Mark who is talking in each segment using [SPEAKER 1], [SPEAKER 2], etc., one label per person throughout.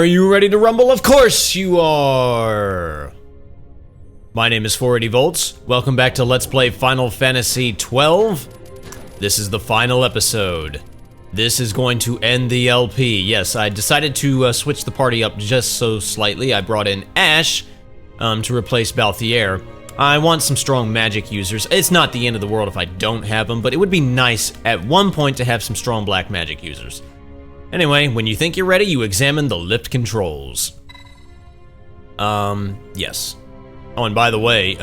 [SPEAKER 1] you ready to rumble? Of course you are! My name is 480 Volts. Welcome back to Let's Play Final Fantasy XII. This is the final episode. This is going to end the LP. Yes, I decided to switch the party up just so slightly. I brought in Ash to replace Balthier. I want some strong magic users. It's not the end of the world if I don't have them, but it would be nice at one point to have some strong black magic users. Anyway, when you think you're ready, you examine the lift controls. Yes. Oh, and by the way,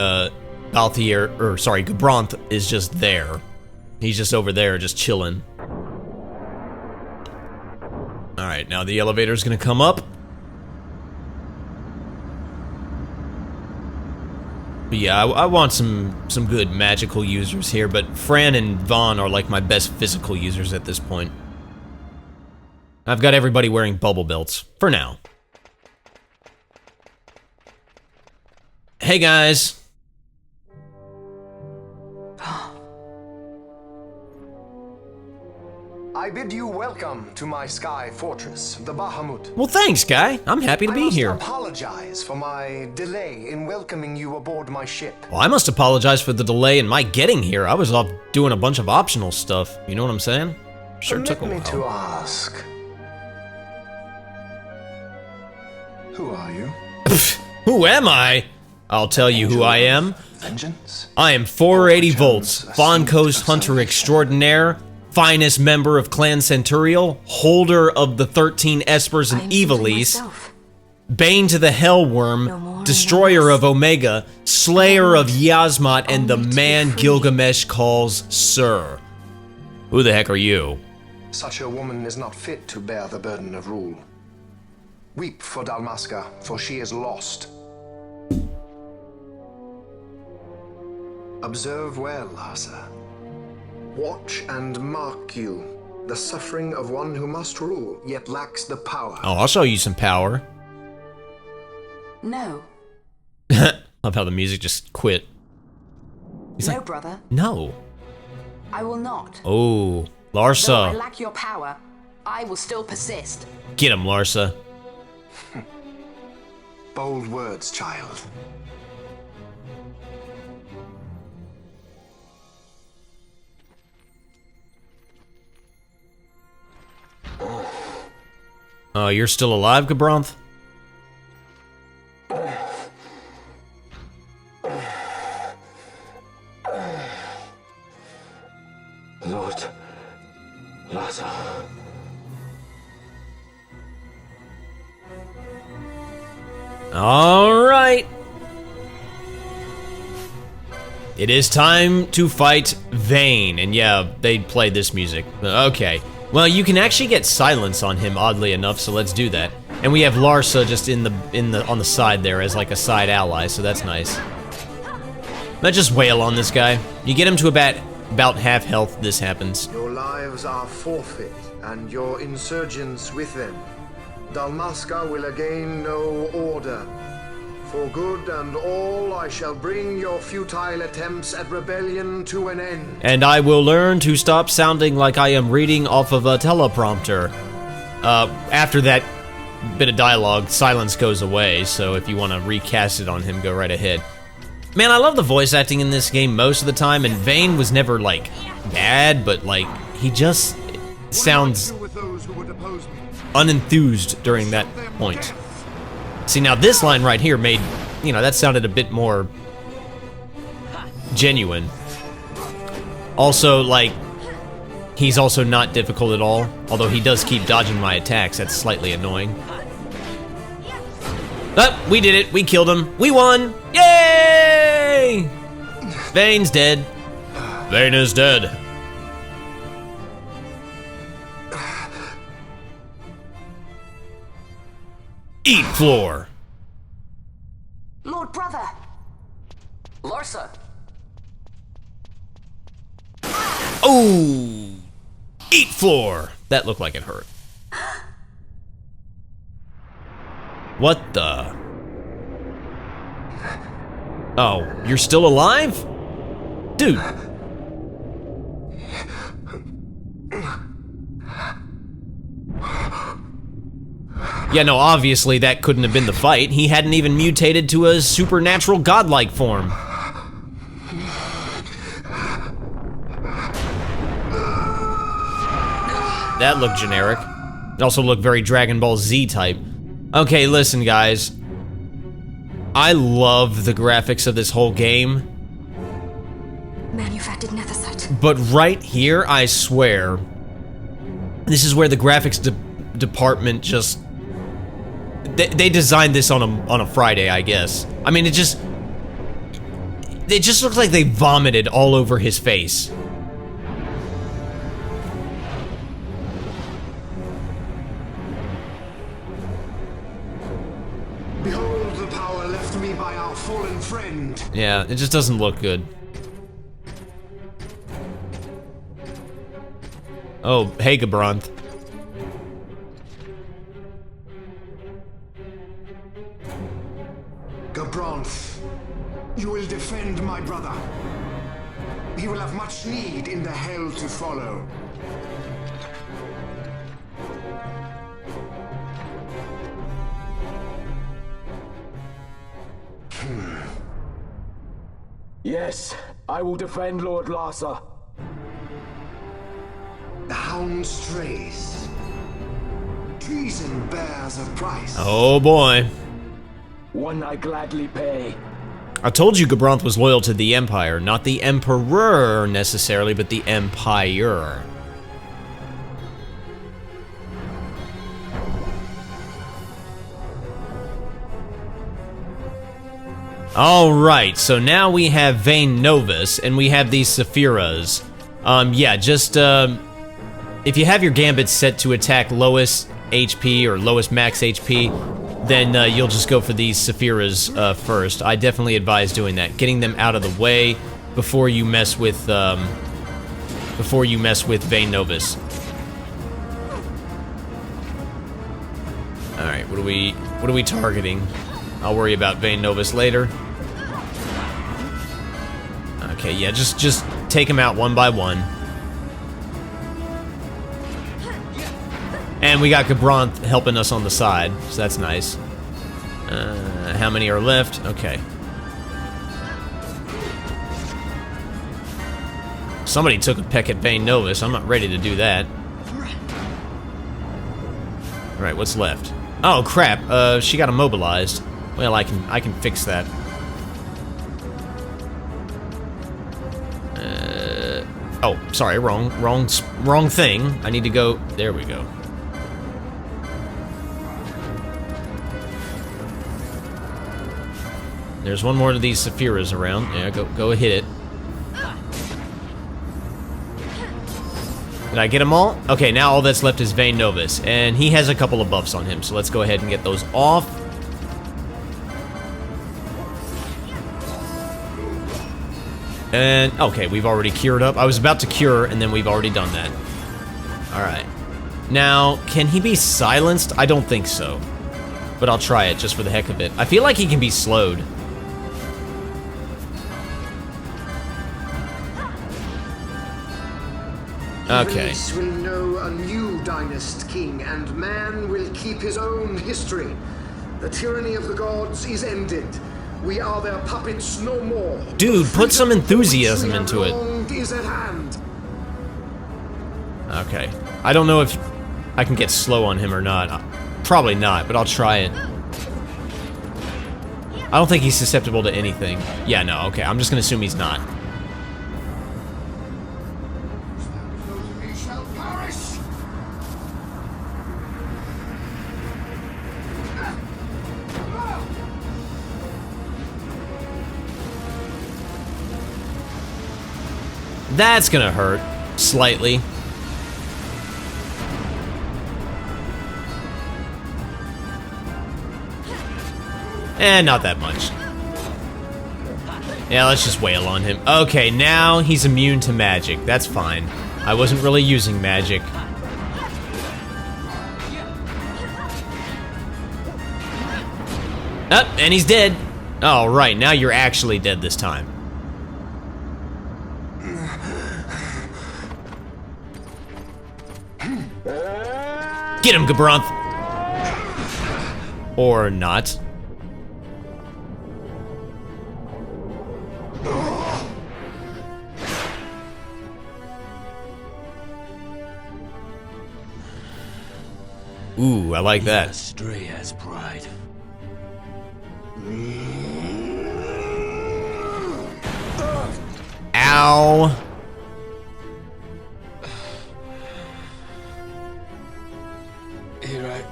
[SPEAKER 1] Gabranth is just there. He's just over there, just chilling. Alright, now the elevator's gonna come up. But yeah, I want some good magical users here, but Fran and Vaughn are like my best physical users at this point. I've got everybody wearing bubble belts, for now. Hey guys!
[SPEAKER 2] I bid you welcome to my sky fortress, the Bahamut.
[SPEAKER 1] Well, thanks, Guy. I'm happy to be here.
[SPEAKER 2] I must apologize for my delay in welcoming you aboard my ship.
[SPEAKER 1] Well, I must apologize for the delay in my getting here. I was off doing a bunch of optional stuff. You know what I'm saying? Sure took a while.
[SPEAKER 2] Permit me to ask, who are you?
[SPEAKER 1] Who am I? I'll tell you who I am.
[SPEAKER 2] Vengeance?
[SPEAKER 1] I am 480 Volts, Fawn Coast Hunter Extraordinaire, finest member of Clan Centurial, holder of the 13 Espers and Evilise, Bane to the Hellworm, destroyer of Omega, slayer of Yasmat, and the man Gilgamesh calls Sir. Who the heck are you?
[SPEAKER 2] Such a woman is not fit to bear the burden of rule. Weep for Dalmasca, for she is lost. Observe well, Larsa. Watch and mark you, the suffering of one who must rule, yet lacks the power.
[SPEAKER 1] Oh, I'll show you some power.
[SPEAKER 3] No.
[SPEAKER 1] Love how the music just quit. He's
[SPEAKER 3] No,
[SPEAKER 1] like,
[SPEAKER 3] brother.
[SPEAKER 1] no.
[SPEAKER 3] I will not.
[SPEAKER 1] Oh,
[SPEAKER 3] Though I
[SPEAKER 1] Larsa.
[SPEAKER 3] lack your power, I will still persist.
[SPEAKER 1] Get him, Larsa.
[SPEAKER 2] Bold words, child.
[SPEAKER 1] Oh, you're still alive, Gabranth?
[SPEAKER 4] Lord Larsa.
[SPEAKER 1] All right. It is time to fight Vane, and yeah, they played this music. Okay. Well, you can actually get silence on him, oddly enough, so let's do that. And we have Larsa just on the side there as like a side ally, so that's nice. Let's just wail on this guy. You get him to about half health, this happens.
[SPEAKER 2] Your lives are forfeit, and your insurgents with them. Dalmasca will again know order. For good and all, I shall bring your futile attempts at rebellion to an end.
[SPEAKER 1] And I will learn to stop sounding like I am reading off of a teleprompter. After that bit of dialogue, silence goes away, so if you want to recast it on him, go right ahead. Man, I love the voice acting in this game most of the time, and Vane was never, like, bad, but, like, he just sounds unenthused during that point. See, now this line right here made, you know, that sounded a bit more genuine. Also, like, he's also not difficult at all, although he does keep dodging my attacks. That's slightly annoying. Oh, we did it. We killed him. We won. Yay! Vane's dead. Vane is dead. Eat floor.
[SPEAKER 3] Lord brother. Larsa.
[SPEAKER 1] Oh! Eat floor. That looked like it hurt. What the? Oh, you're still alive? Dude. Yeah, no, obviously that couldn't have been the fight. He hadn't even mutated to a supernatural godlike form. That looked generic. It also looked very Dragon Ball Z type. Okay, listen, guys. I love the graphics of this whole game.
[SPEAKER 5] Manufactured Nethersite.
[SPEAKER 1] But right here, I swear, this is where the graphics department just... They designed this on a Friday, I guess. I mean, it just looks like they vomited all over his face.
[SPEAKER 2] Behold the power left me by our fallen friend.
[SPEAKER 1] Yeah, it just doesn't look good. Oh, HEDGEHOG.
[SPEAKER 2] Gabronth, you will defend my brother. He will have much need in the hell to follow.
[SPEAKER 4] Yes, I will defend Lord Larsa.
[SPEAKER 2] The hound strays. Treason bears a price.
[SPEAKER 1] Oh boy.
[SPEAKER 4] One I gladly pay.
[SPEAKER 1] I told you Gabronth was loyal to the Empire, not the Emperor necessarily, but the Empire. Alright, so now we have Vayne Novus, and we have these Sephiras. Yeah, just, if you have your gambits set to attack lowest HP or lowest max HP, then you'll just go for these Sephiras first. I definitely advise doing that, getting them out of the way before you mess with Vayne Novus. All right, what are we targeting? I'll worry about Vayne Novus later. Okay, yeah, just take him out one by one. And we got Gabronth helping us on the side, so that's nice. How many are left? Okay. Somebody took a peck at Vayne Novus. I'm not ready to do that. Alright, what's left? Oh, crap. She got immobilized. Well, I can fix that. Oh, sorry, wrong thing. I need to go. There we go. There's one more of these Sephiras around. Yeah, go hit it. Did I get them all? Okay, now all that's left is Vayne Novus, and he has a couple of buffs on him, so let's go ahead and get those off. And, okay, we've already cured up. I was about to cure, and then we've already done that. Alright. Now, can he be silenced? I don't think so. But I'll try it, just for the heck of it. I feel like he can be slowed. Okay.
[SPEAKER 2] Greece will know a new dynast king, and man will keep his own history. The tyranny of the gods is ended. We are their puppets no more.
[SPEAKER 1] Dude, put some enthusiasm into it.
[SPEAKER 2] Is at hand.
[SPEAKER 1] Okay. I don't know if I can get slow on him or not. Probably not, but I'll try it. I don't think he's susceptible to anything. Yeah, no, okay. I'm just gonna assume he's not.
[SPEAKER 2] He shall perish.
[SPEAKER 1] That's gonna hurt. Slightly. And not that much. Yeah, let's just wail on him. Okay, now he's immune to magic. That's fine. I wasn't really using magic. Up, and he's dead. Oh, right, now you're actually dead this time. Get him, Gabronth. Or not. Ooh, I like that.
[SPEAKER 5] Stray has pride.
[SPEAKER 1] Ow.
[SPEAKER 5] Here I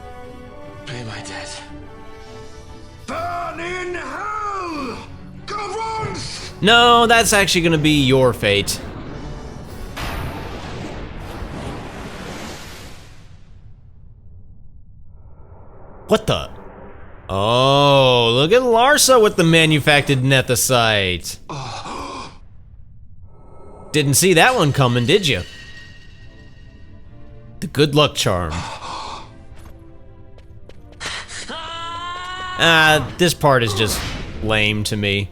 [SPEAKER 5] pay my debt.
[SPEAKER 2] Burn in hell! Governance!
[SPEAKER 1] No, that's actually gonna be your fate. What the? Oh, look at Larsa with the manufactured nethicite. Didn't see that one coming, did you? The good luck charm. This part is just lame to me.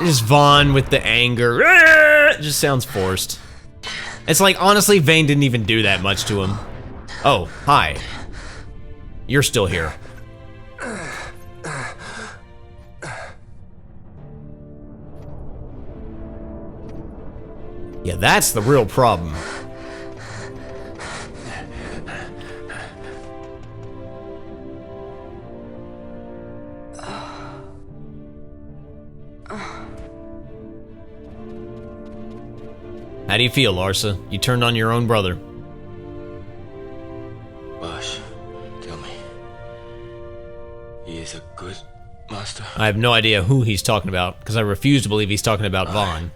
[SPEAKER 1] Just Vaughn with the anger. It just sounds forced. It's like, honestly, Vayne didn't even do that much to him. Oh, hi. You're still here. Yeah, that's the real problem. How do you feel, Larsa? You turned on your own brother.
[SPEAKER 5] Bosh, tell me. He is a good master?
[SPEAKER 1] I have no idea who he's talking about, because I refuse to believe he's talking about Vaughn.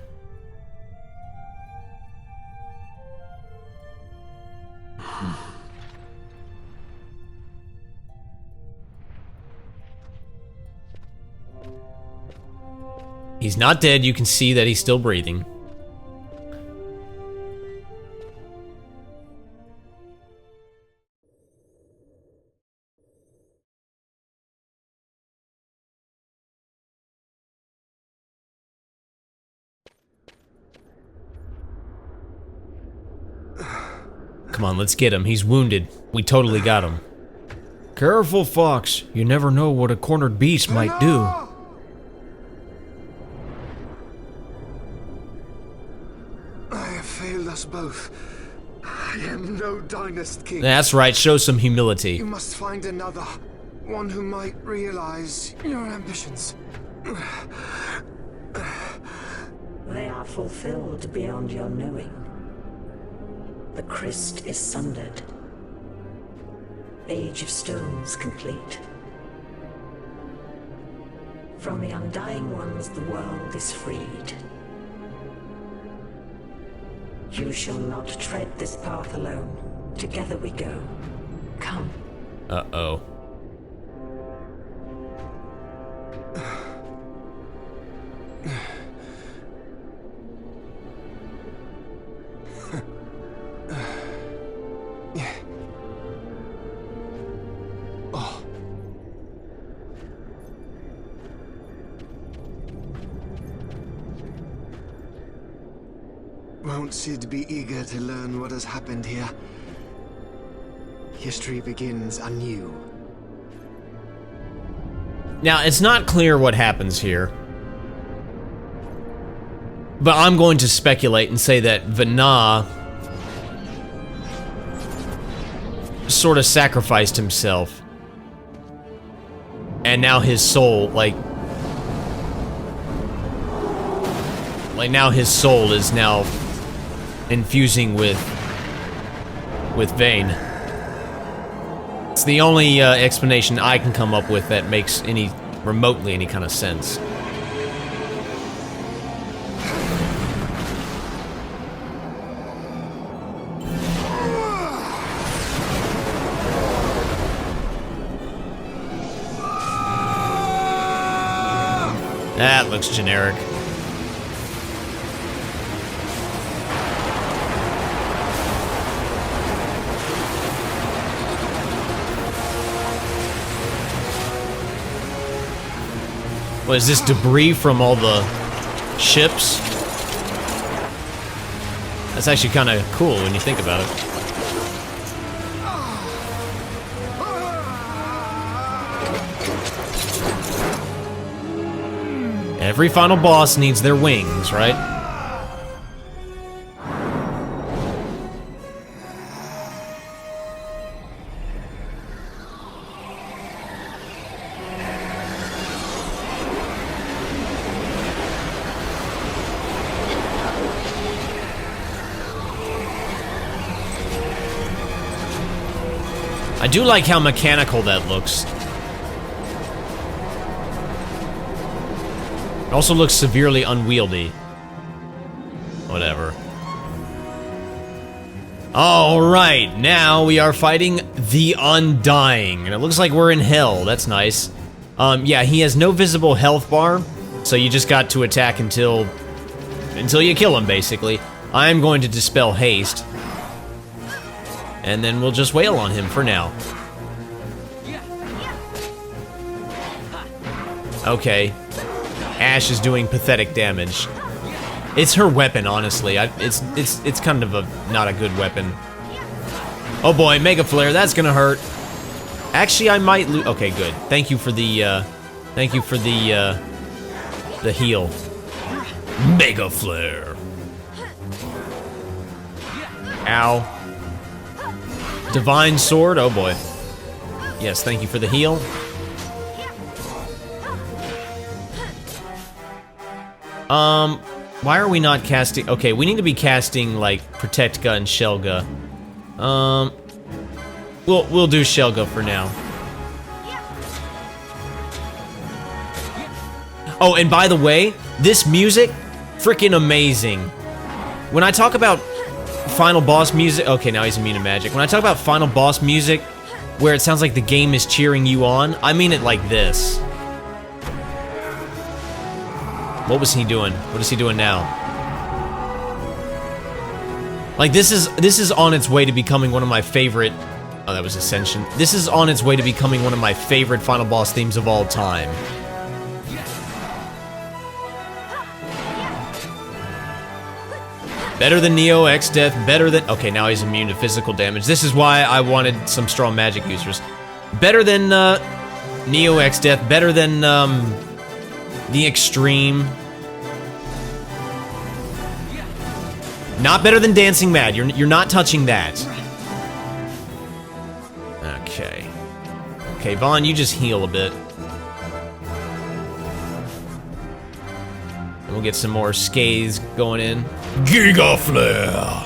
[SPEAKER 1] He's not dead, you can see that he's still breathing. Come on, let's get him. He's wounded. We totally got him. Careful, Fox. You never know what a cornered beast might do.
[SPEAKER 2] I have failed us both. I am no dynast king.
[SPEAKER 1] That's right, show some humility.
[SPEAKER 2] You must find another. One who might realize your ambitions.
[SPEAKER 6] They are fulfilled beyond your knowing. The Christ is sundered. Age of Stones complete. From the Undying Ones the world is freed. You shall not tread this path alone. Together we go. Come.
[SPEAKER 1] Uh-oh.
[SPEAKER 2] Won't Sid be eager to learn what has happened here? History begins anew.
[SPEAKER 1] Now, it's not clear what happens here. But I'm going to speculate and say that Vana sort of sacrificed himself. And now his soul, like now his soul is now infusing with Vayne. It's the only explanation I can come up with that makes any remotely any kind of sense. That looks generic. What is this, debris from all the ships? That's actually kind of cool when you think about it. Every final boss needs their wings, right? I do like how mechanical that looks. It also looks severely unwieldy. Whatever. Alright, now we are fighting the Undying. And it looks like we're in hell. That's nice. Yeah, he has no visible health bar, so you just got to attack until you kill him, basically. I'm going to dispel haste. And then we'll just wail on him for now. Okay. Ash is doing pathetic damage. It's her weapon, honestly. It's kind of not a good weapon. Oh boy, Mega Flare, that's gonna hurt. Actually, I might lose. Okay, good. Thank you for the heal. Mega Flare. Ow. Divine Sword, oh boy. Yes, thank you for the heal. Why are we not casting? Okay, we need to be casting, like, Protectga and Shelga. We'll do Shelga for now. Oh, and by the way, this music, freaking amazing. When I talk about final boss music, okay, now he's immune to magic. When I talk about final boss music, where it sounds like the game is cheering you on, I mean it like this. What was he doing? What is he doing now? Like, this is on its way to becoming one of my favorite... Oh, that was Ascension. This is on its way to becoming one of my favorite final boss themes of all time. Better than Neo X Death, better than... Okay, now he's immune to physical damage. This is why I wanted some strong magic users. Better than Neo X Death, better than the Extreme. Not better than Dancing Mad. You're not touching that. Okay. Okay, Vaughn, you just heal a bit. And we'll get some more Skaze going in. Giga Flare!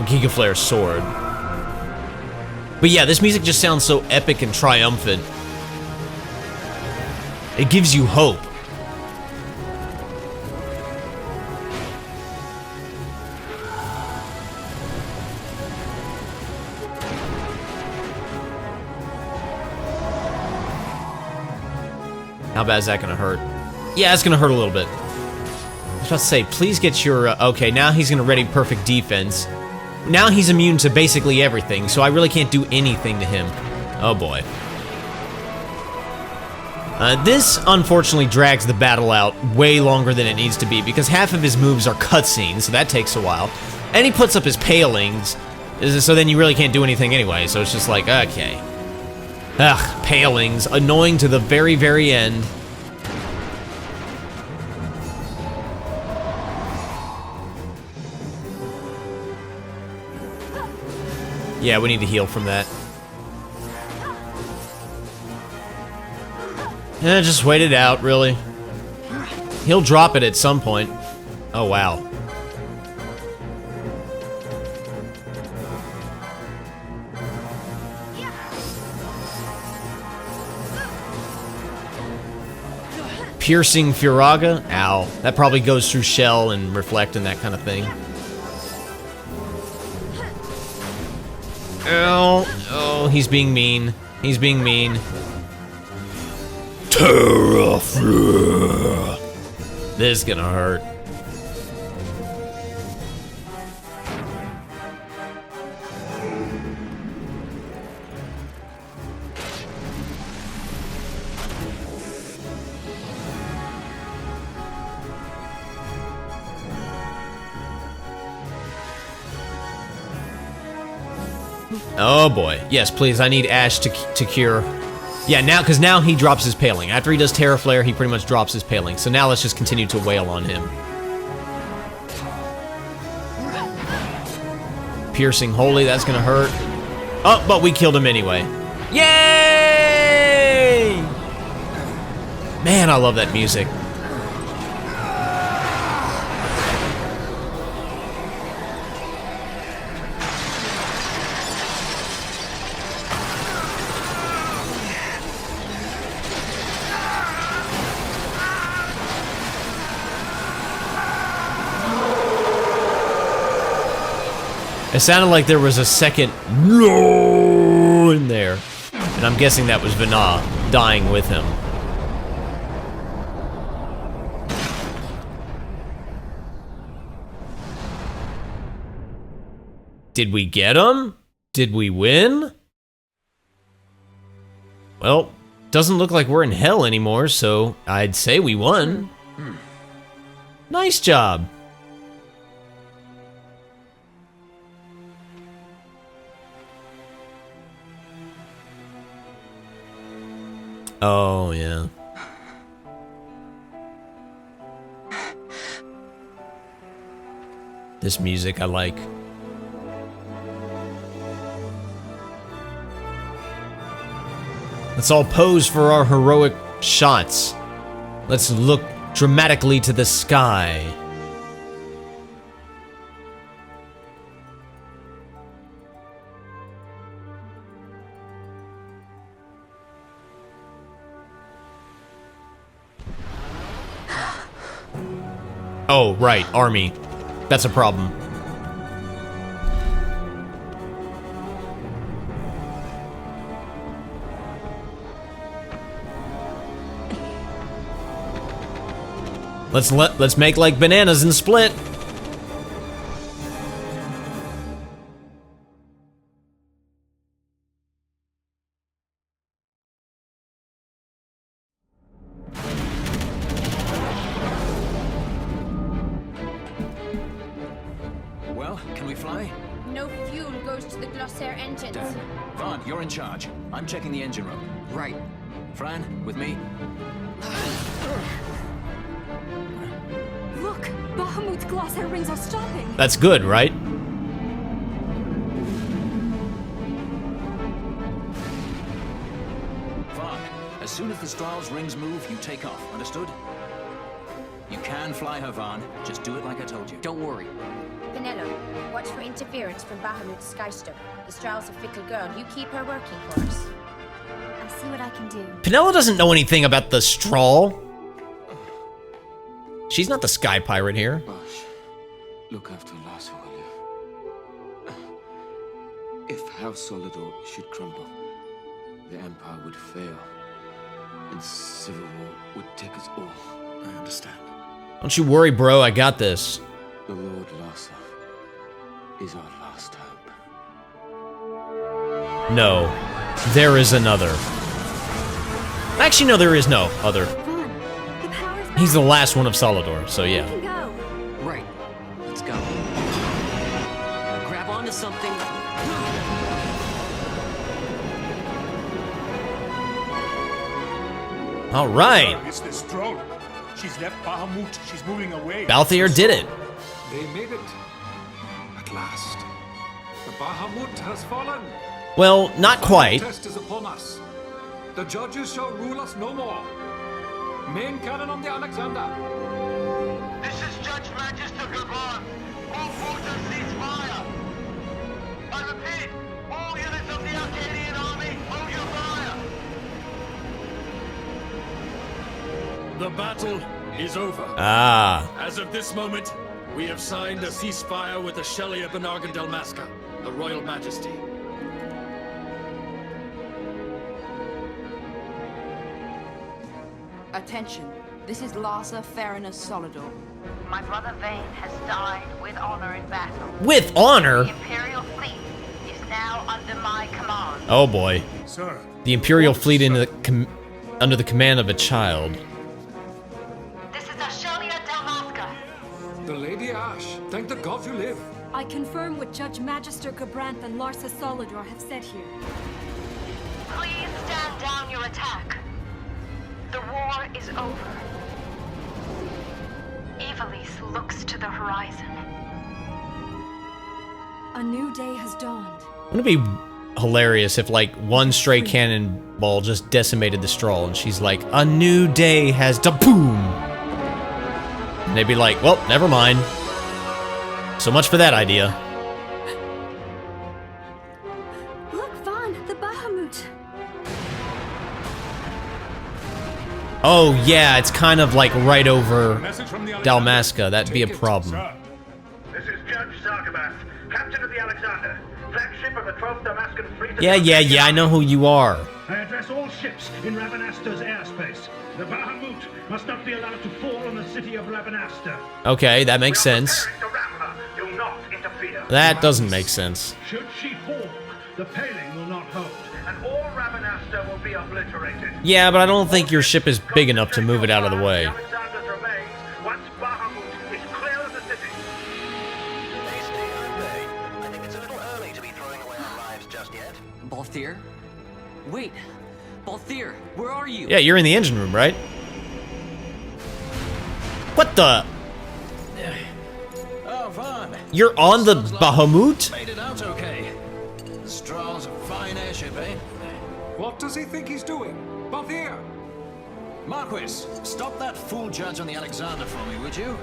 [SPEAKER 1] Giga Flare sword. But yeah, this music just sounds so epic and triumphant. It gives you hope. How bad is that gonna hurt? Yeah, it's gonna hurt a little bit. I was about to say, please get your... okay, now he's gonna ready perfect defense. Now he's immune to basically everything, so I really can't do anything to him. Oh boy. This, unfortunately, drags the battle out way longer than it needs to be, because half of his moves are cutscenes, so that takes a while. And he puts up his palings, so then you really can't do anything anyway, so it's just like, okay. Ugh, palings, annoying to the very, very end. Yeah, we need to heal from that. Just wait it out, really. He'll drop it at some point. Oh, wow. Piercing Furaga? Ow. That probably goes through Shell and Reflect and that kind of thing. Ow. Oh, he's being mean. He's being mean. Terra Flare. This is gonna hurt. Oh boy. Yes, please, I need Ash to cure. Yeah, because now he drops his paling. After he does Terra Flare, he pretty much drops his paling. So now let's just continue to wail on him. Piercing Holy, that's gonna hurt. Oh, but we killed him anyway. Yay! Man, I love that music. It sounded like there was a second no in there. And I'm guessing that was Vana dying with him. Did we get him? Did we win? Well, doesn't look like we're in hell anymore, so I'd say we won. Nice job. Oh, yeah. This music I like. Let's all pose for our heroic shots. Let's look dramatically to the sky. Oh, right, army. That's a problem. Let's make like bananas and split.
[SPEAKER 7] Well, can we fly?
[SPEAKER 8] No fuel goes to the Glossair engines.
[SPEAKER 7] Damn. Vaughn, you're in charge. I'm checking the engine room.
[SPEAKER 3] Right.
[SPEAKER 7] Fran, with me?
[SPEAKER 8] Look! Bahamut's Glossair rings are stopping!
[SPEAKER 1] That's good, right?
[SPEAKER 7] Vaughn, as soon as the Strahl's rings move, you take off. Understood? You can fly her, Vaughn. Just do it like I told you.
[SPEAKER 3] Don't worry.
[SPEAKER 8] Penelo, watch for interference from Bahamut's Skystone. The Strahl's a fickle girl. You keep her working for us. I'll see what I can do.
[SPEAKER 1] Penelo doesn't know anything about the Strahl. She's not the sky pirate here.
[SPEAKER 5] Bosh, look after Larsa, will you? If House Solidor should crumble, the Empire would fail, and civil war would take us all.
[SPEAKER 7] I understand.
[SPEAKER 1] Don't you worry, bro. I got this.
[SPEAKER 5] The Lord Larsa is our last hope.
[SPEAKER 1] No, there is another. Actually, no, there is no other.
[SPEAKER 8] Vaughn, the power's back.
[SPEAKER 1] He's the last one of Solidor, so
[SPEAKER 8] We
[SPEAKER 1] yeah.
[SPEAKER 8] can go.
[SPEAKER 3] Right. Let's go. Grab onto something.
[SPEAKER 1] All right.
[SPEAKER 9] It's the Stroll. She's left Bahamut. She's moving away.
[SPEAKER 1] Balthier did it.
[SPEAKER 9] They made it. At last. The Bahamut has fallen.
[SPEAKER 1] Well, not
[SPEAKER 9] The
[SPEAKER 1] quite.
[SPEAKER 9] test is upon us. The judges shall rule us no more. Main cannon on the Alexander.
[SPEAKER 10] This is Judge Magister Gavan. All forces cease fire. I repeat, all units of the Arcadian army, hold your fire.
[SPEAKER 9] The battle is over.
[SPEAKER 1] Ah.
[SPEAKER 9] As of this moment, we have signed a ceasefire with the Shelley of Benargan Dalmasca, the Royal Majesty.
[SPEAKER 3] Attention. This is Larsa Farinus Solidor.
[SPEAKER 10] My brother Vane has died with honor in battle.
[SPEAKER 1] With honor?
[SPEAKER 10] The Imperial fleet is now under my command.
[SPEAKER 1] Oh boy.
[SPEAKER 9] Sir.
[SPEAKER 1] The Imperial fleet under the command of a child.
[SPEAKER 10] This is the Shelley of Dalmasca.
[SPEAKER 9] The Lady Ash. Thank the gods you live.
[SPEAKER 8] I confirm what Judge Magister Gabranth and Larsa Solidor have said here.
[SPEAKER 10] Please
[SPEAKER 8] stand down your attack, the war is over. Evilise looks to the horizon.
[SPEAKER 3] A new day has dawned.
[SPEAKER 1] Wouldn't it be hilarious if, like, one stray cannonball just decimated the straw and she's like, a new day has boom! And they'd be like, well, never mind. So much for that idea.
[SPEAKER 3] Look, Vaughn, the Bahamut.
[SPEAKER 1] Oh, yeah, it's kind of like right over Dalmasca. That'd be a problem.
[SPEAKER 10] This is Judge Sargabath, captain of the Alexander, flagship of the 12th Damascan Fleet.
[SPEAKER 1] Yeah, I know who you are.
[SPEAKER 10] I address all ships in Rabanasta's airspace. The Bahamut must not be allowed to fall on the city of Rabanasta.
[SPEAKER 1] Okay, that makes sense.
[SPEAKER 10] To ram her. Do not interfere.
[SPEAKER 1] That doesn't make sense.
[SPEAKER 10] Should she fall, the paling will not hold, and all Rabanasta will be obliterated.
[SPEAKER 1] Yeah, but I don't think your ship is big enough to move it out of the way.
[SPEAKER 10] Alexander's remains once Bahamut is clear of the city.
[SPEAKER 11] I think it's a little early to be throwing away our lives just yet.
[SPEAKER 7] Balthier? Wait. Balthier, where are you?
[SPEAKER 1] Yeah, you're in the engine room, right? What the?
[SPEAKER 7] Oh, Vaughn.
[SPEAKER 1] You're on the Bahamut?
[SPEAKER 7] Made it out okay. Strahls a fine airship, eh?
[SPEAKER 9] What does he think he's doing? Balthier!
[SPEAKER 7] Marquis, stop that fool judge on the Alexander for me, would you?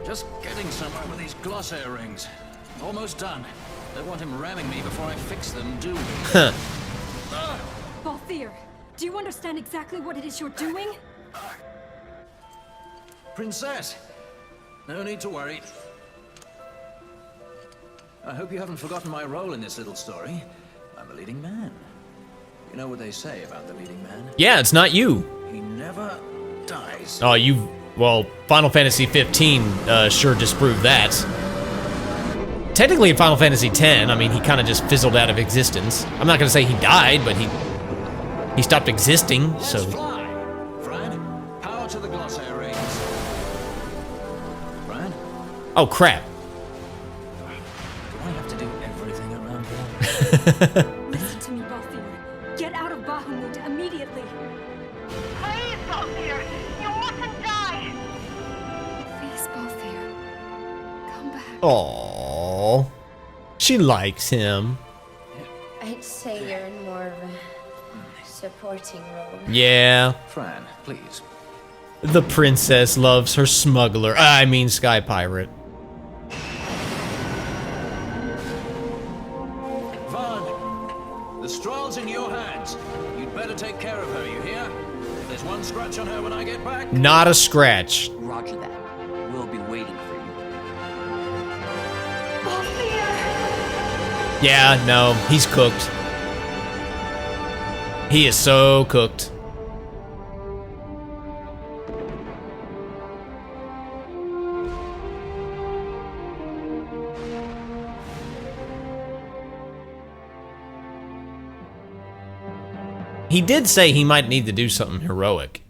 [SPEAKER 7] Just getting somewhere with these glossair rings. Almost done. Don't want him ramming me before I fix them, do we?
[SPEAKER 1] Huh.
[SPEAKER 3] Balthier, do you understand exactly what it is you're doing?
[SPEAKER 7] Princess, no need to worry. I hope you haven't forgotten my role in this little story. I'm a leading man. You know what they say about the leading man?
[SPEAKER 1] Yeah, it's not you.
[SPEAKER 7] He never dies.
[SPEAKER 1] Oh, well, Final Fantasy 15 sure disproved that. Technically in Final Fantasy X, I mean, he kind of just fizzled out of existence. I'm not gonna say he died, but he stopped existing, so...
[SPEAKER 7] Let's fly. Fran, power to the glossair rings. Fran?
[SPEAKER 1] Oh, crap.
[SPEAKER 7] Do I have to do everything around here?
[SPEAKER 3] Listen to me, Balthier. Get out of Bahamut immediately.
[SPEAKER 8] Please, Balthier, you mustn't die.
[SPEAKER 3] Please, Balthier. Come back.
[SPEAKER 1] Aww. She likes him.
[SPEAKER 8] I'd say you're in more of a supporting role.
[SPEAKER 1] Yeah.
[SPEAKER 7] Fran, please.
[SPEAKER 1] The princess loves her smuggler. I mean, sky pirate.
[SPEAKER 7] Vaughn, the Strahl's in your hands. You'd better take care of her, you hear? If there's one scratch on her when I get back...
[SPEAKER 1] Not a scratch.
[SPEAKER 7] Roger that. We'll be waiting for you.
[SPEAKER 1] Yeah, no, he's cooked. He is so cooked. He did say he might need to do something heroic.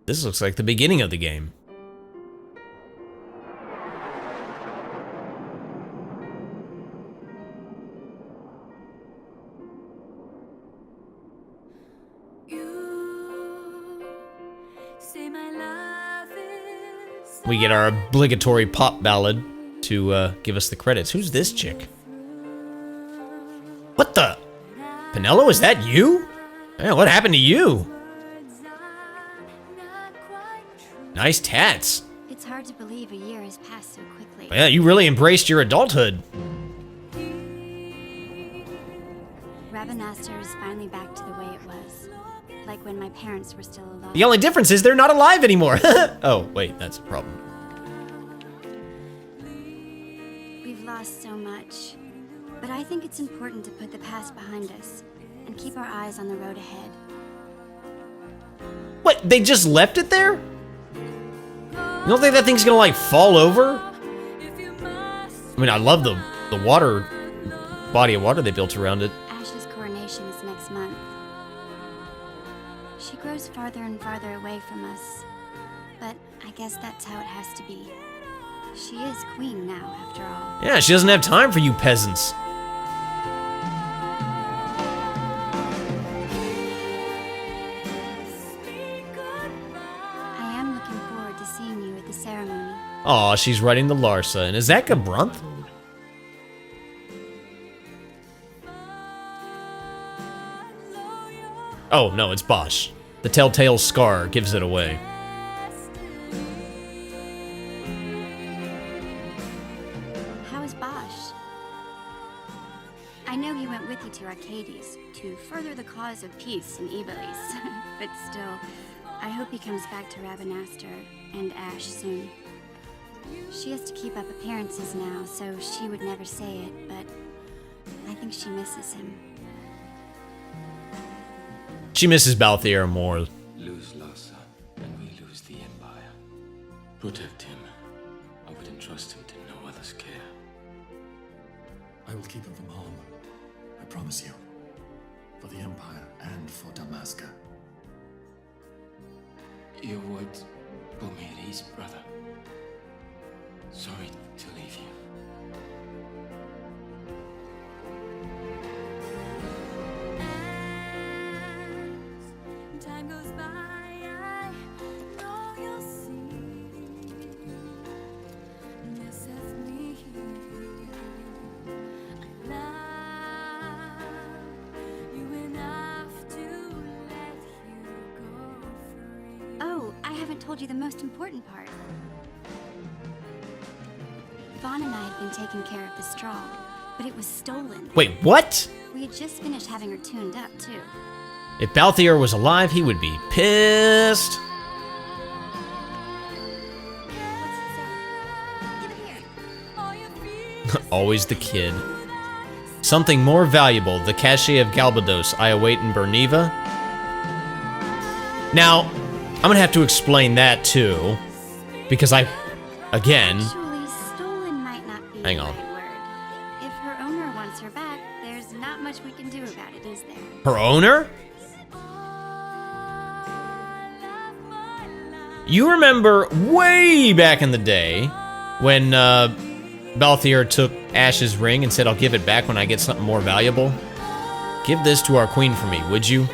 [SPEAKER 1] This looks like the beginning of the game. We get our obligatory pop ballad to give us the credits. Who's this chick? What the? Penelo, is that you? Man, what happened to you? Nice tats.
[SPEAKER 8] It's hard to believe a year has passed so quickly.
[SPEAKER 1] Yeah, you really embraced your adulthood.
[SPEAKER 8] Rabanasta is finally back to the way it was. Like when my parents were still alive.
[SPEAKER 1] The only difference is they're not alive anymore. Oh, wait, that's a problem.
[SPEAKER 8] We've lost so much. But I think it's important to put the past behind us and keep our eyes on the road ahead.
[SPEAKER 1] What, they just left it there? You don't think that thing's gonna, like, fall over? I mean, I love the water, body of water they built around it.
[SPEAKER 8] Ash's coronation is next month.
[SPEAKER 12] She grows farther and farther away from us. But I guess that's how it has to be. She is queen now, after all.
[SPEAKER 1] Yeah, she doesn't have time for you peasants.
[SPEAKER 12] I am looking forward to seeing you at the ceremony.
[SPEAKER 1] Aw, she's writing to Larsa. And is that Gabrunth? Oh, no, it's Bosch. The telltale scar gives it away.
[SPEAKER 12] How is Bosch? I know he went with you to Arcades to further the cause of peace in Ivalice, but still, I hope he comes back to Rabanastre and Ash soon. She has to keep up appearances now, so she would never say it, but I think she misses him.
[SPEAKER 1] She misses Balthier more.
[SPEAKER 5] Lose Larsa, and we lose the Empire. Protect him. I would entrust him to no other's care.
[SPEAKER 13] I will keep him from harm. I promise you. For the Empire and for Damaska.
[SPEAKER 5] Your words put me at ease, brother. Sorry to leave you.
[SPEAKER 3] Time goes by, I know you'll see. This is me. I love you enough to let you go free.
[SPEAKER 12] Oh, I haven't told you the most important part. Vaughn and I had been taking care of the straw, but it was stolen.
[SPEAKER 1] Wait, what?
[SPEAKER 12] We had just finished having her tuned up, too.
[SPEAKER 1] If Balthier was alive, he would be pissed. Always the kid. Something more valuable, the cachet of Galbados I await in Berniva. Now, I'm gonna have to explain that too, because again...
[SPEAKER 12] Actually, stolen might not be
[SPEAKER 1] Hang
[SPEAKER 12] the
[SPEAKER 1] on.
[SPEAKER 12] right word. If her owner wants her back, there's not much we can do about it, is there?
[SPEAKER 1] Her owner? You remember way back in the day when Balthier took Ash's ring and said, I'll give it back when I get something more valuable? Give this to our queen for me, would you?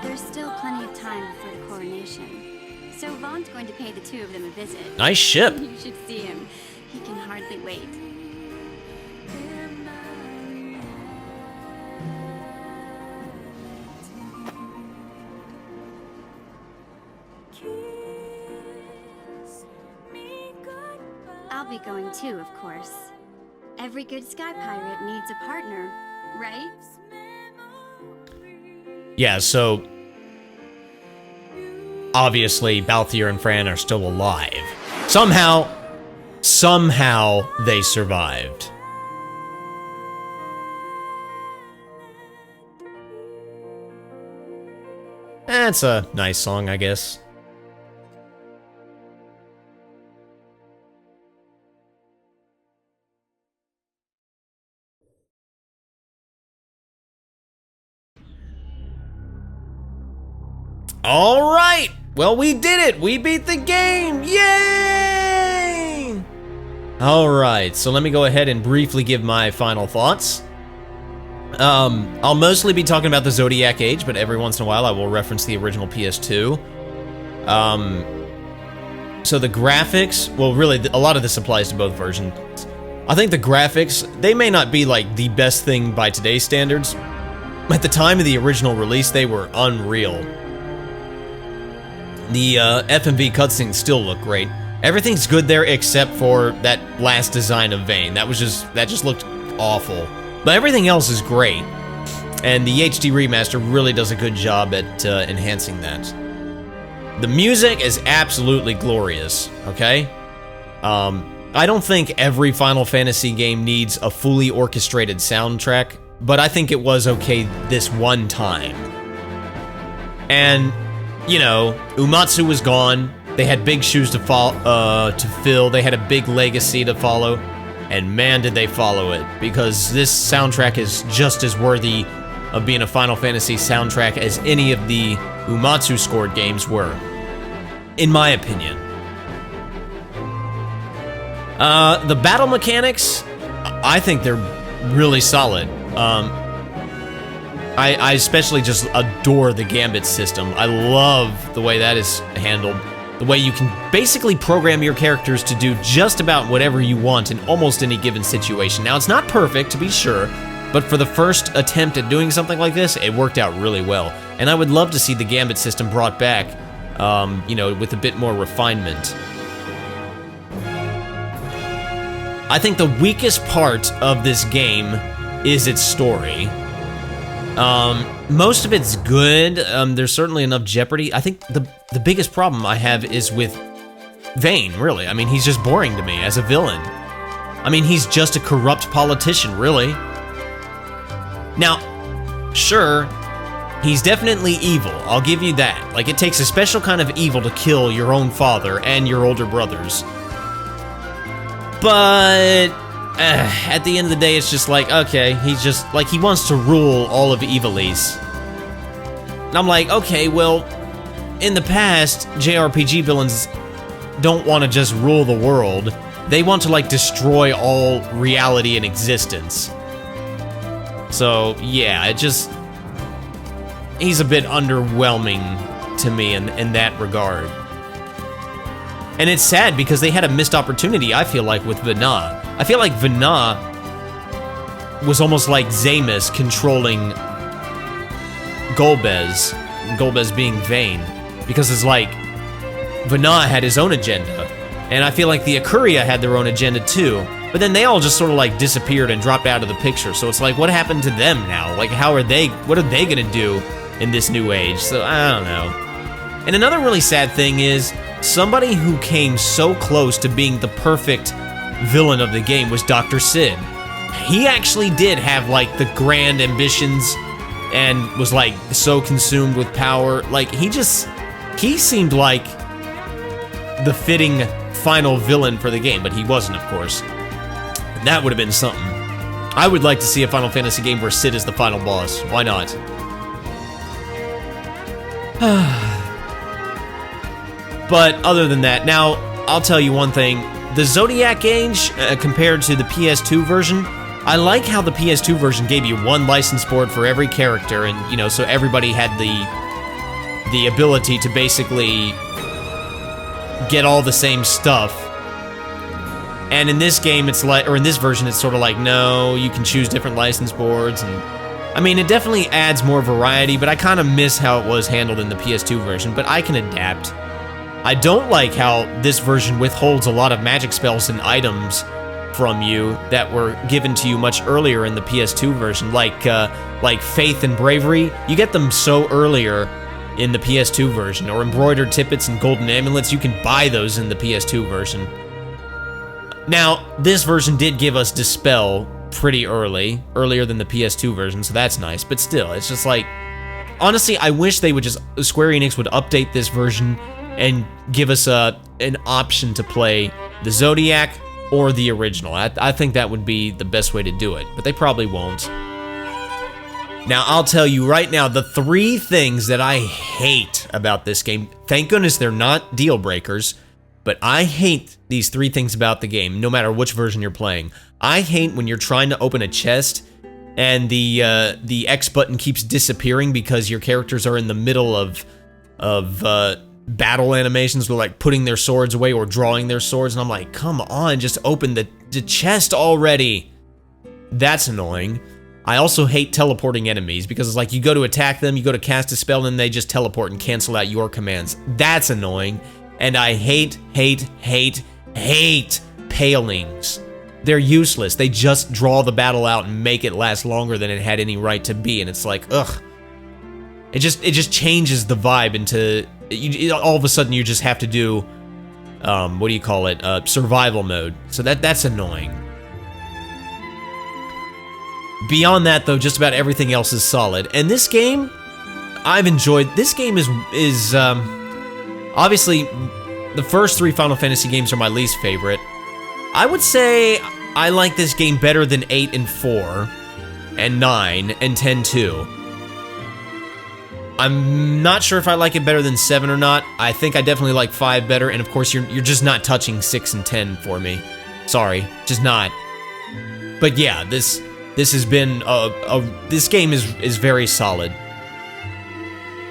[SPEAKER 12] There's still plenty of time before the coronation. So Vaughn's going to pay the two of them a visit.
[SPEAKER 1] Nice ship.
[SPEAKER 12] You should see him. He can hardly wait. I'll be going too, of course. Every good sky pirate needs a partner, right?
[SPEAKER 1] Yeah, so... obviously, Balthier and Fran are still alive. Somehow they survived. That's a nice song, I guess. All right. Well, we did it. We beat the game. Yay! All right. So let me go ahead and briefly give my final thoughts. I'll mostly be talking about the Zodiac Age, but every once in a while I will reference the original PS2. So the graphics, well, really, a lot of this applies to both versions. I think the graphics, they may not be like the best thing by today's standards. At the time of the original release, they were unreal. The FMV cutscenes still look great. Everything's good there except for that last design of Vayne. That just looked awful. But everything else is great. And the HD remaster really does a good job at enhancing that. The music is absolutely glorious, okay? I don't think every Final Fantasy game needs a fully orchestrated soundtrack, but I think it was okay this one time. And, you know, Uematsu was gone. They had big shoes to fill. They had a big legacy to follow. And man, did they follow it, because this soundtrack is just as worthy of being a Final Fantasy soundtrack as any of the Uematsu scored games were, in my opinion. The battle mechanics, I think they're really solid. I especially just adore the Gambit system. I love the way that is handled. The way you can basically program your characters to do just about whatever you want in almost any given situation. Now, it's not perfect, to be sure, but for the first attempt at doing something like this, it worked out really well. And I would love to see the Gambit system brought back, you know, with a bit more refinement. I think the weakest part of this game is its story. Most of it's good. There's certainly enough jeopardy. I think the biggest problem I have is with Vayne, really. I mean, he's just boring to me as a villain. I mean, he's just a corrupt politician, really. Now, sure, he's definitely evil. I'll give you that. Like, it takes a special kind of evil to kill your own father and your older brothers. But at the end of the day, it's just like, okay, he's just, like, he wants to rule all of Ivalice. And I'm like, okay, well, in the past, JRPG villains don't want to just rule the world. They want to, like, destroy all reality and existence. So, yeah, it just... he's a bit underwhelming to me in that regard. And it's sad because they had a missed opportunity, I feel like, with Vana. I feel like Vana was almost like Zamus controlling Golbez, Golbez being Vayne, because it's like Vana had his own agenda, and I feel like the Ikuria had their own agenda too, but then they all just sort of like disappeared and dropped out of the picture, so it's like, what happened to them now? Like, what are they gonna do in this new age? So, I don't know. And another really sad thing is, somebody who came so close to being the perfect villain of the game was Dr. Sid. He actually did have, like, the grand ambitions and was, like, so consumed with power. Like, he seemed like the fitting final villain for the game, but he wasn't, of course. That would have been something. I would like to see a Final Fantasy game where Sid is the final boss. Why not? But other than that, now, I'll tell you one thing. The Zodiac Age, compared to the PS2 version, I like how the PS2 version gave you one license board for every character, and, you know, so everybody had the ability to basically get all the same stuff. And in this game, it's like, or in this version, it's sort of like, no, you can choose different license boards, and I mean, it definitely adds more variety, but I kind of miss how it was handled in the PS2 version, but I can adapt. I don't like how this version withholds a lot of magic spells and items from you that were given to you much earlier in the PS2 version, like Faith and Bravery. You get them so earlier in the PS2 version, or embroidered tippets and golden amulets. You can buy those in the PS2 version. Now, this version did give us Dispel pretty earlier than the PS2 version, so that's nice, but still, it's just like, honestly, I wish they would just, Square Enix would update this version and give us an option to play the Zodiac or the original. I think that would be the best way to do it, but they probably won't. Now, I'll tell you right now, the 3 things that I hate about this game, thank goodness they're not deal breakers, but I hate these 3 things about the game, no matter which version you're playing. I hate when you're trying to open a chest and the X button keeps disappearing because your characters are in the middle of battle animations, with like putting their swords away or drawing their swords, and I'm like, come on, just open the chest already. That's annoying. I also hate teleporting enemies, because it's like you go to attack them, you go to cast a spell, and they just teleport and cancel out your commands. That's annoying. And I hate palings. They're useless. They just draw the battle out and make it last longer than it had any right to be, and it's like, ugh. It just changes the vibe into, all of a sudden you just have to do, what do you call it, survival mode. So that's annoying. Beyond that, though, just about everything else is solid. And this game, I've enjoyed. This game is obviously, the first 3 Final Fantasy games are my least favorite. I would say I like this game better than 8 and 4, and 9, and 10 too. I'm not sure if I like it better than 7 or not. I think I definitely like 5 better, and of course you're just not touching 6 and 10 for me. Sorry, just not. But yeah, this has been this game is very solid.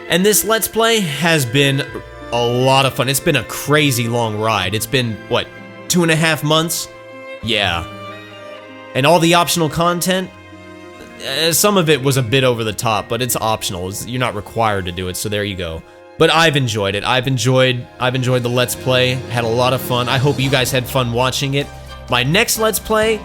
[SPEAKER 1] And this Let's Play has been a lot of fun. It's been a crazy long ride. It's been, what, 2.5 months? Yeah. And all the optional content, some of it was a bit over the top, but it's optional. You're not required to do it, so there you go. But I've enjoyed it. I've enjoyed the Let's Play. Had a lot of fun. I hope you guys had fun watching it. My next Let's Play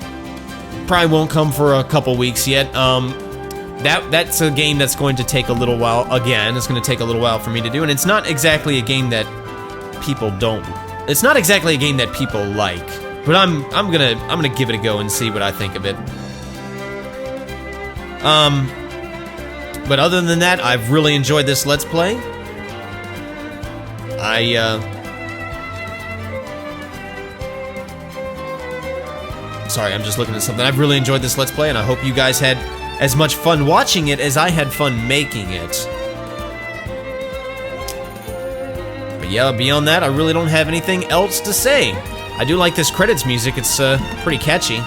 [SPEAKER 1] probably won't come for a couple weeks yet. That's a game that's going to take a little while. Again, it's going to take a little while for me to do, and it's not exactly a game that people don't. It's not exactly a game that people like. But I'm gonna give it a go and see what I think of it. But other than that, I've really enjoyed this Let's Play. Sorry, I'm just looking at something. I've really enjoyed this Let's Play, and I hope you guys had as much fun watching it as I had fun making it. But yeah, beyond that, I really don't have anything else to say. I do like this credits music. It's pretty catchy.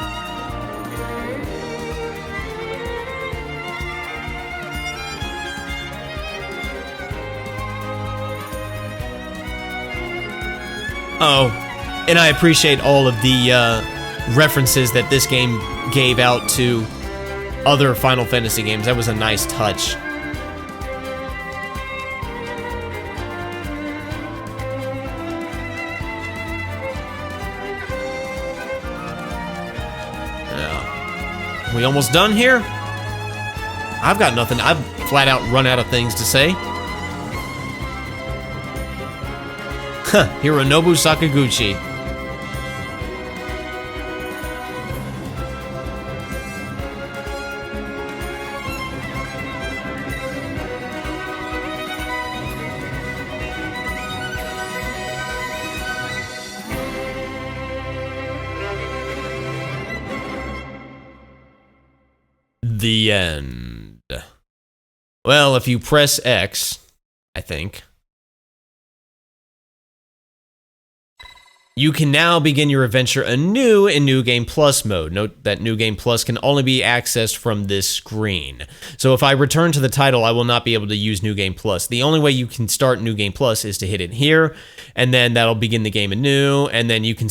[SPEAKER 1] Oh, and I appreciate all of the references that this game gave out to other Final Fantasy games. That was a nice touch. Yeah. We almost done here? I've got nothing. I've flat out run out of things to say. Hironobu Sakaguchi. The end. Well, if you press X, I think, you can now begin your adventure anew in New Game Plus mode. Note that New Game Plus can only be accessed from this screen. So if I return to the title, I will not be able to use New Game Plus. The only way you can start New Game Plus is to hit it here, and then that'll begin the game anew, and then you can,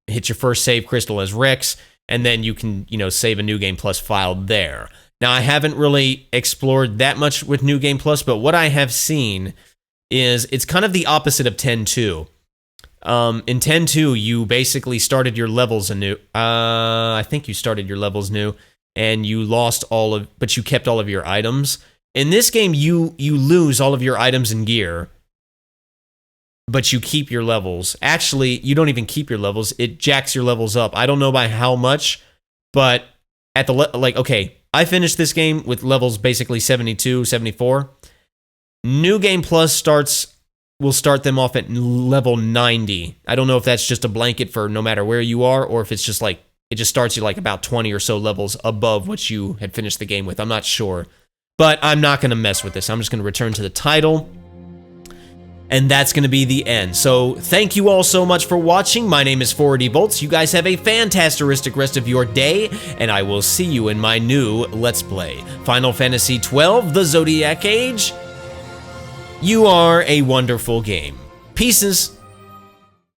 [SPEAKER 1] hit your first save crystal as Rex, and then you can, save a New Game Plus file there. Now, I haven't really explored that much with New Game Plus, but what I have seen is it's kind of the opposite of 10.2. In 10.2, you basically started your levels anew. I think you started your levels new, and you lost but you kept all of your items. In this game, you lose all of your items and gear, but you keep your levels. Actually, you don't even keep your levels. It jacks your levels up. I don't know by how much, but at the okay, I finished this game with levels basically 72, 74. New Game Plus will start them off at level 90. I don't know if that's just a blanket for no matter where you are, or if it's just it just starts you about 20 or so levels above what you had finished the game with. I'm not sure. But I'm not going to mess with this. I'm just going to return to the title. And that's going to be the end. So thank you all so much for watching. My name is 4D Volts. You guys have a fantastic rest of your day, and I will see you in my new Let's Play. Final Fantasy XII, The Zodiac Age. You are a wonderful game. Pieces.